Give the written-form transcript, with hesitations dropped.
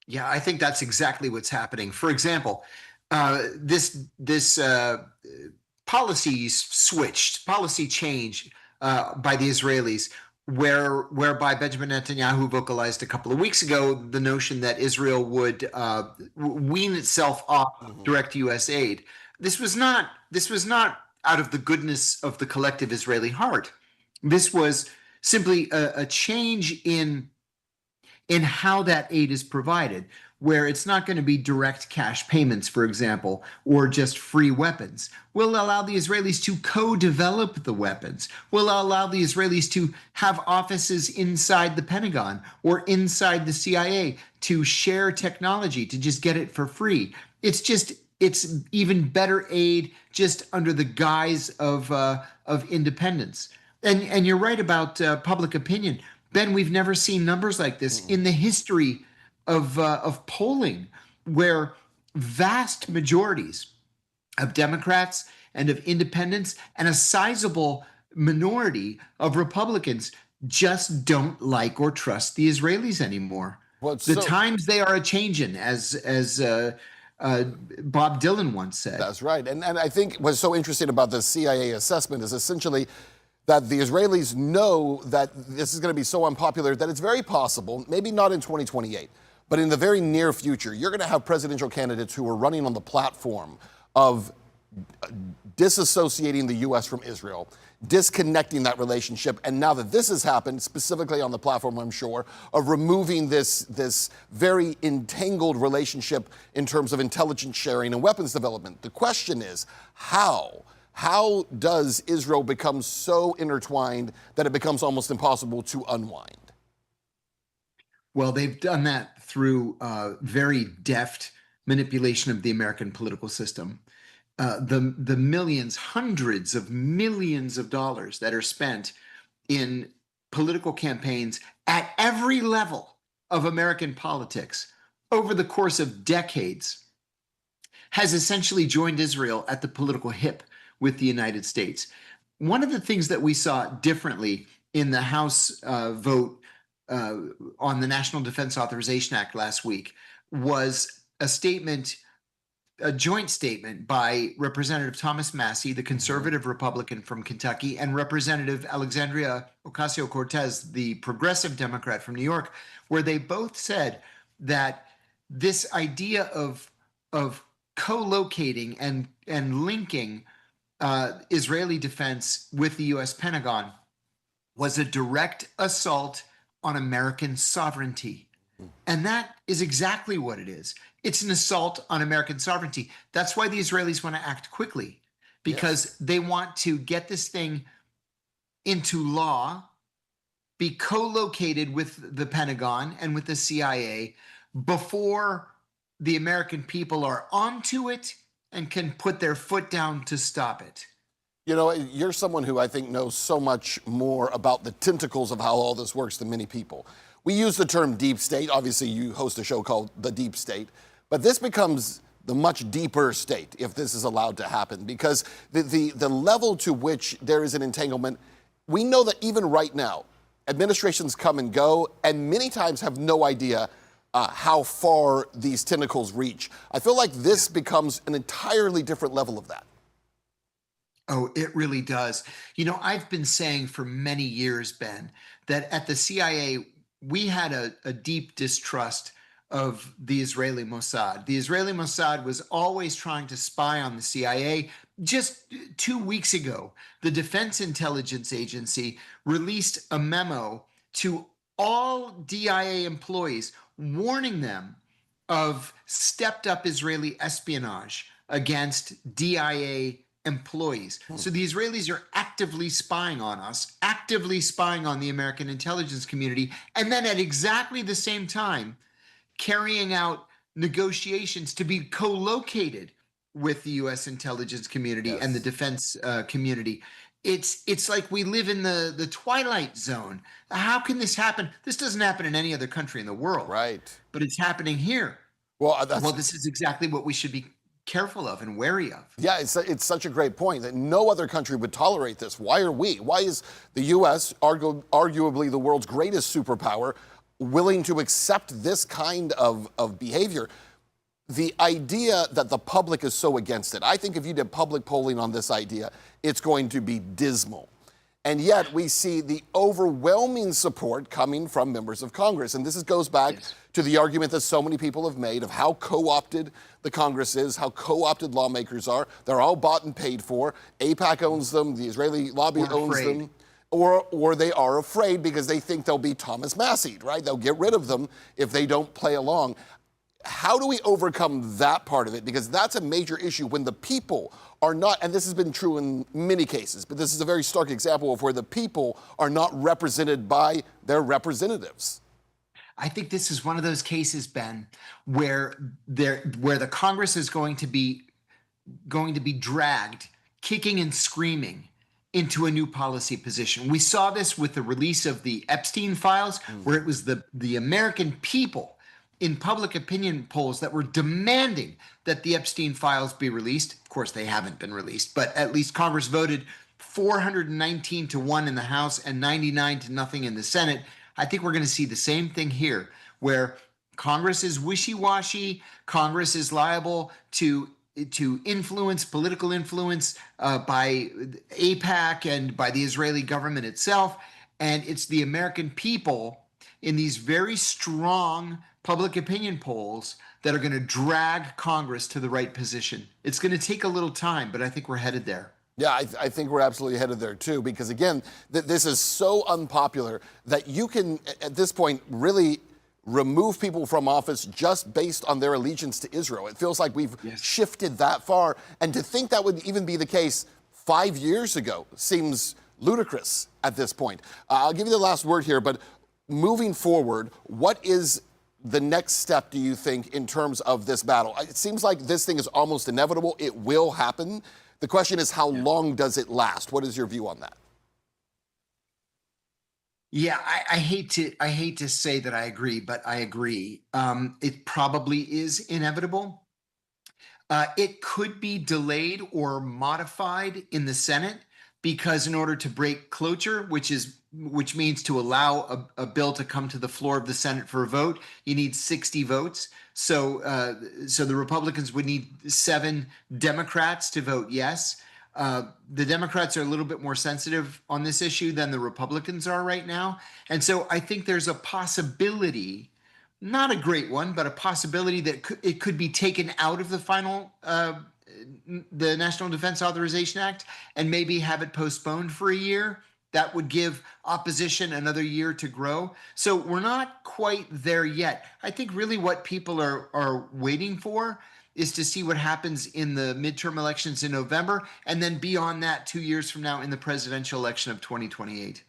Yeah, I think that's exactly what's happening. For example, this policy change by the Israelis, whereby Benjamin Netanyahu vocalized a couple of weeks ago the notion that Israel would wean itself off Hmm. direct U.S. aid. This was not out of the goodness of the collective Israeli heart. This was simply a change in how that aid is provided, where it's not going to be direct cash payments, for example, or just free weapons. We'll allow the Israelis to co-develop the weapons. We'll allow the Israelis to have offices inside the Pentagon or inside the CIA to share technology, to just get it for free. It's even better aid just under the guise of independence. And you're right about public opinion. Ben, we've never seen numbers like this in the history of polling, where vast majorities of Democrats and of independents and a sizable minority of Republicans just don't like or trust the Israelis anymore. Well, it's The so times they are a changin', as Bob Dylan once said. That's right. And I think what's so interesting about the CIA assessment is essentially that the Israelis know that this is going to be so unpopular that it's very possible, maybe not in 2028, but in the very near future, you're going to have presidential candidates who are running on the platform of disassociating the U.S. from Israel, disconnecting that relationship. And now that this has happened, specifically on the platform, I'm sure, of removing this very entangled relationship in terms of intelligence sharing and weapons development. The question is, how? How does Israel become so intertwined that it becomes almost impossible to unwind? Well, they've done that through very deft manipulation of the American political system. The millions, hundreds of millions of dollars that are spent in political campaigns at every level of American politics over the course of decades has essentially joined Israel at the political hip with the United States. One of the things that we saw differently in the House vote uh, on the National Defense Authorization Act last week was a joint statement by Representative Thomas Massey, the conservative Republican from Kentucky, and Representative Alexandria Ocasio Cortez, the progressive Democrat from New York, where they both said that this idea of co-locating and linking Israeli defense with the U.S. Pentagon was a direct assault on American sovereignty. And that is exactly what it is. It's an assault on American sovereignty. That's why the Israelis want to act quickly, Yes. because they want to get this thing into law, be co-located with the Pentagon and with the CIA before the American people are onto it and can put their foot down to stop it. You know, you're someone who I think knows so much more about the tentacles of how all this works than many people. We use the term deep state. Obviously, you host a show called The Deep State, but this becomes the much deeper state if this is allowed to happen, because the level to which there is an entanglement, we know that even right now, administrations come and go, and many times have no idea how far these tentacles reach. I feel like this becomes an entirely different level of that. Oh, it really does. You know, I've been saying for many years, Ben, that at the CIA, we had a deep distrust of the Israeli Mossad. The Israeli Mossad was always trying to spy on the CIA. Just 2 weeks ago, the Defense Intelligence Agency released a memo to all DIA employees warning them of stepped up Israeli espionage against DIA employees. So the Israelis are actively spying on us, actively spying on the American intelligence community, and then at exactly the same time, carrying out negotiations to be co-located with the U.S. intelligence community and the Yes. defense community. It's like we live in the twilight zone. How can this happen? This doesn't happen in any other country in the world, Right. but it's happening here. Well, Well, that's this is exactly what we should be careful of and wary of. Yeah, it's such a great point that no other country would tolerate this. Why are we? Why is the U.S., arguably the world's greatest superpower, willing to accept this kind of behavior. The idea that the public is so against it, I think if you did public polling on this idea, it's going to be dismal. And yet we see the overwhelming support coming from members of Congress. And this goes back to the argument that so many people have made of how co-opted the Congress is, how co-opted lawmakers are. They're all bought and paid for. AIPAC owns them, the Israeli lobby owns them. Or they are afraid because they think they'll be Thomas Massied, right? They'll get rid of them if they don't play along. How do we overcome that part of it? Because that's a major issue when the people are not, and this has been true in many cases, but this is a very stark example of where the people are not represented by their representatives. I think this is one of those cases, Ben, where the Congress is going to be dragged, kicking and screaming, into a new policy position. We saw this with the release of the Epstein files, where it was the American people in public opinion polls that were demanding that the Epstein files be released. Of course, they haven't been released, but at least Congress voted 419 to 1 in the House and 99 to nothing in the Senate. I think we're going to see the same thing here, where Congress is wishy-washy. Congress is liable to influence, political influence by AIPAC and by the Israeli government itself. And it's the American people in these very strong public opinion polls that are going to drag Congress to the right position. It's going to take a little time, but I think we're headed there. Yeah, I think we're absolutely headed there too, because again, this is so unpopular that you can, at this point, really remove people from office just based on their allegiance to Israel. It feels like we've shifted that far. And to think that would even be the case 5 years ago seems ludicrous at this point. I'll give you the last word here, but moving forward, what is the next step, do you think, in terms of this battle? It seems like this thing is almost inevitable. It will happen. The question is, how long does it last? What is your view on that? Yeah, I hate to say that I agree, but I agree. It probably is inevitable. It could be delayed or modified in the Senate because in order to break cloture, which means to allow a bill to come to the floor of the Senate for a vote, you need 60 votes. So the Republicans would need 7 Democrats to vote yes. The Democrats are a little bit more sensitive on this issue than the Republicans are right now. And so I think there's a possibility, not a great one, but a possibility that it could be taken out of the final, the National Defense Authorization Act, and maybe have it postponed for a year. That would give opposition another year to grow. So we're not quite there yet. I think really what people are waiting for is to see what happens in the midterm elections in November, and then beyond that, 2 years from now in the presidential election of 2028.